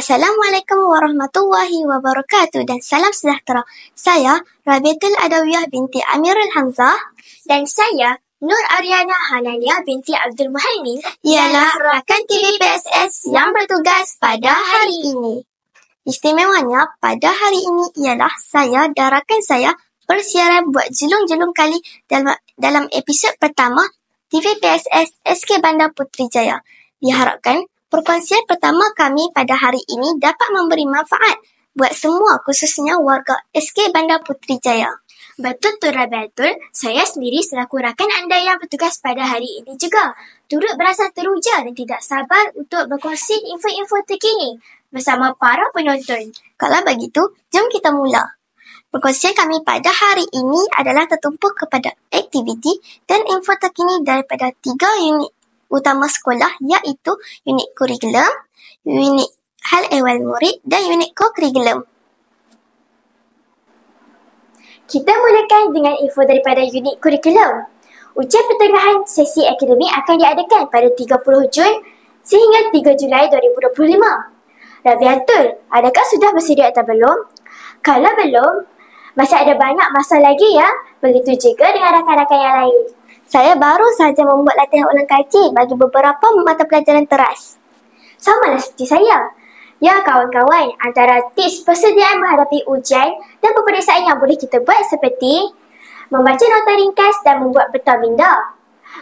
Assalamualaikum warahmatullahi wabarakatuh dan salam sejahtera. Saya Rabiatul Adawiyah binti Amirul Hamzah dan saya Nur Ariana Hanania binti Abdul Muhaimin ialah rakan TV PSS yang bertugas pada hari ini. Istimewanya pada hari ini ialah saya dan rakan saya bersiaran buat julung-julung kali dalam episod pertama TV PSS SK Bandar Putrajaya. Diharapkan perkongsian pertama kami pada hari ini dapat memberi manfaat buat semua, khususnya warga SK Bandar Putrajaya. Betul tu Rabiatul, saya sendiri selaku rakan anda yang bertugas pada hari ini juga turut berasa teruja dan tidak sabar untuk berkongsi info-info terkini bersama para penonton. Kalau begitu, jom kita mula. Perkongsian kami pada hari ini adalah tertumpu kepada aktiviti dan info terkini daripada 3 unit utama sekolah, iaitu unit kurikulum, unit hal ehwal murid dan unit ko-kurikulum. Kita mulakan dengan info daripada unit kurikulum. Ujian pertengahan sesi akademik akan diadakan pada 30 Jun sehingga 3 Julai 2025. Rabiatul, adakah sudah bersedia atau belum? Kalau belum, masih ada banyak masa lagi ya. Begitu juga dengan rakan-rakan yang lain. Saya baru sahaja membuat latihan ulang kaji bagi beberapa mata pelajaran teras. Sama lah seperti saya. Ya kawan-kawan, antara tips persediaan menghadapi ujian dan peperiksaan yang boleh kita buat seperti membaca nota ringkas dan membuat peta minda,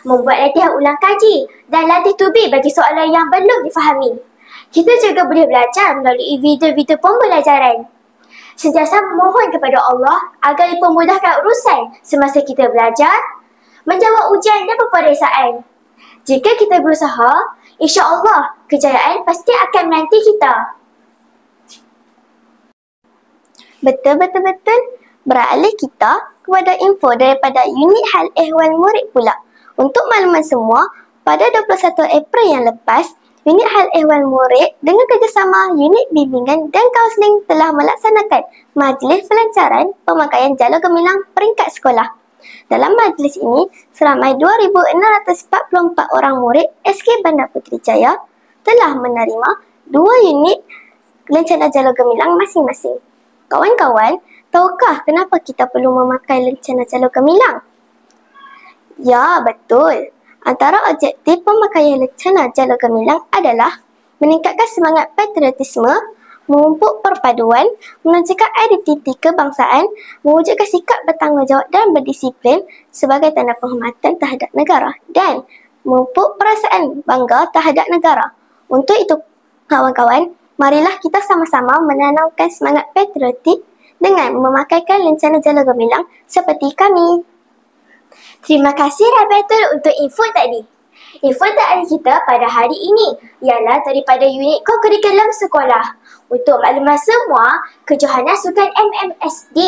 membuat latihan ulang kaji dan latih tubi bagi soalan yang belum difahami. Kita juga boleh belajar melalui video-video pembelajaran. Sentiasa memohon kepada Allah agar dipermudahkan urusan semasa kita belajar, menjawab ujian dan peperiksaan. Jika kita berusaha, insya-Allah kejayaan pasti akan menanti kita. Betul. Beralih kita kepada info daripada unit hal ehwal murid pula. Untuk makluman semua, pada 21 April yang lepas, unit hal ehwal murid dengan kerjasama unit bimbingan dan kaunseling telah melaksanakan majlis pelancaran pemakaian jalur gemilang peringkat sekolah. Dalam majlis ini, seramai 2,644 orang murid SK Bandar Putrajaya telah menerima 2 unit lencana jalur gemilang masing-masing. Kawan-kawan, tahukah kenapa kita perlu memakai lencana jalur gemilang? Ya, betul. Antara objektif pemakaian lencana jalur gemilang adalah meningkatkan semangat patriotisme, memupuk perpaduan, menunjukkan identiti kebangsaan, mewujudkan sikap bertanggungjawab dan berdisiplin sebagai tanda penghormatan terhadap negara dan memupuk perasaan bangga terhadap negara. Untuk itu, kawan-kawan, marilah kita sama-sama menanamkan semangat patriotik dengan memakaikan lencana jalur gemilang seperti kami. Terima kasih Rabiatul untuk info tadi. Info terakhir kita pada hari ini ialah daripada unit ko-kurikulum sekolah. Untuk makluman semua, kejohanan sukan MMSD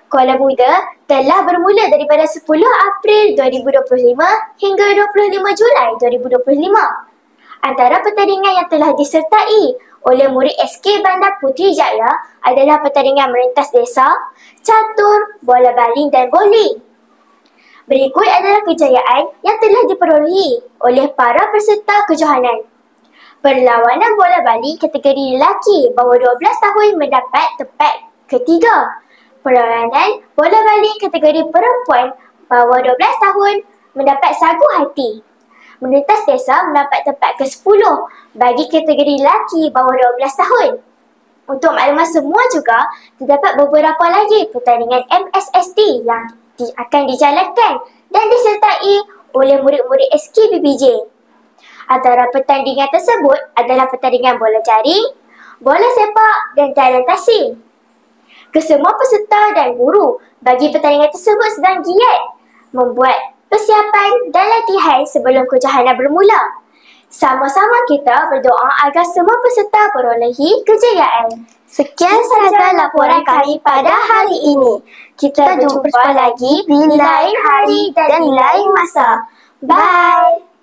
Kuala Muda telah bermula daripada 10 April 2025 hingga 25 Julai 2025. Antara pertandingan yang telah disertai oleh murid SK Bandar Putrajaya adalah pertandingan merentas desa, catur, bola baling dan bowling. Berikut adalah kejayaan yang telah diperolehi oleh para peserta kejohanan. Perlawanan bola baling kategori lelaki bawah 12 tahun mendapat tempat ketiga. Perlawanan bola baling kategori perempuan bawah 12 tahun mendapat sagu hati. Merentas desa mendapat tempat ke-10 bagi kategori lelaki bawah 12 tahun. Untuk maklumat semua juga, terdapat beberapa lagi pertandingan MSSD yang akan dijalankan dan disertai oleh murid-murid SKBBJ. Antara pertandingan tersebut adalah pertandingan bola jaring, bola sepak dan jalan tasing. Kesemua peserta dan guru bagi pertandingan tersebut sedang giat membuat persiapan dan latihan sebelum kejohanan bermula. Sama-sama kita berdoa agar semua peserta perolehi kejayaan. Sekian sahaja laporan kami pada hari ini. Kita jumpa lagi di lain hari dan lain masa. Bye!